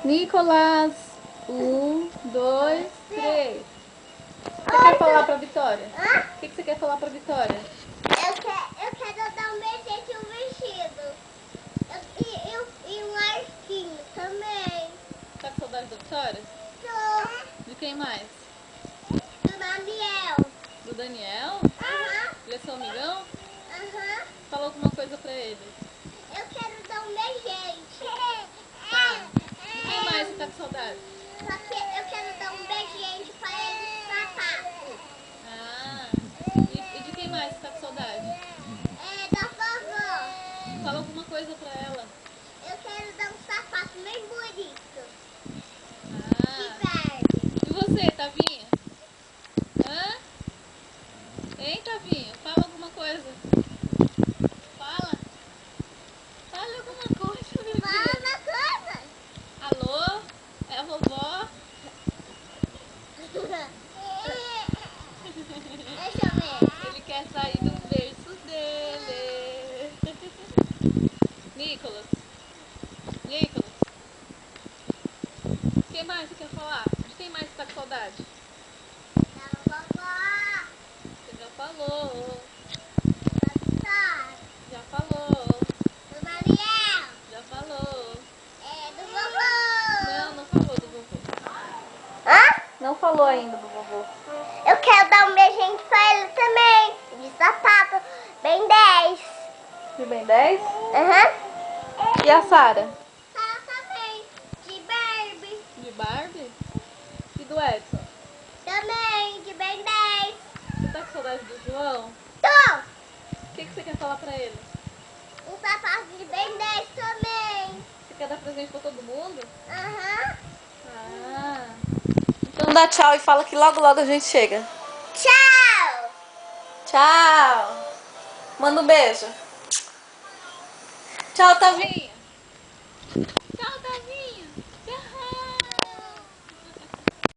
Nicolas, 1, 2, 3. Você quer falar pra Vitória? O que você quer falar pra Vitória? Eu quero dar um beijinho no vestido. E um arquinho também. Tá com saudade da Vitória? Tô. De quem mais? Do Daniel. Do Daniel? Ele é seu amigão? Aham. Fala alguma coisa pra ele. Eu quero dar um beijinho. Tá. De quem mais você tá com saudade? Só que eu quero dar um beijinho pra ele no sapato. Ah. E de quem mais você tá com saudade? É da vovó. Fala alguma coisa pra ela. Eu quero dar um sapato bem bonito. Ah. De verde. E você, Tavinha? Hã? Hein, Tavinha? Fala alguma coisa. Fala. Fala alguma coisa, meu Fala Deus. uma coisa. Alô? É a vovó? Deixa eu ver. Ele quer sair do berço dele. Nicolas. Nicolas. O que mais você quer falar? De quem mais você tá com saudade? Da vovó. Você já falou. Da Vitória. Já falou. Do Daniel. Já falou. É do vovô. Não falou do vovô. Hã? Não falou ainda do vovô. Eu quero dar um beijinho pra ele também. De sapato. Bem 10. De bem 10? Aham. E a Sara? Tá também. De Barbie. De Barbie? E do Edson? Também. De bem 10. Você tá com saudade do João? Tô. O que você quer falar pra ele? Um sapato de bem 10 também. Você quer dar presente pra todo mundo? Aham. Ah. Então dá tchau e fala que logo logo a gente chega. Tchau. Tchau. Manda um beijo. Tchau, Tavinha.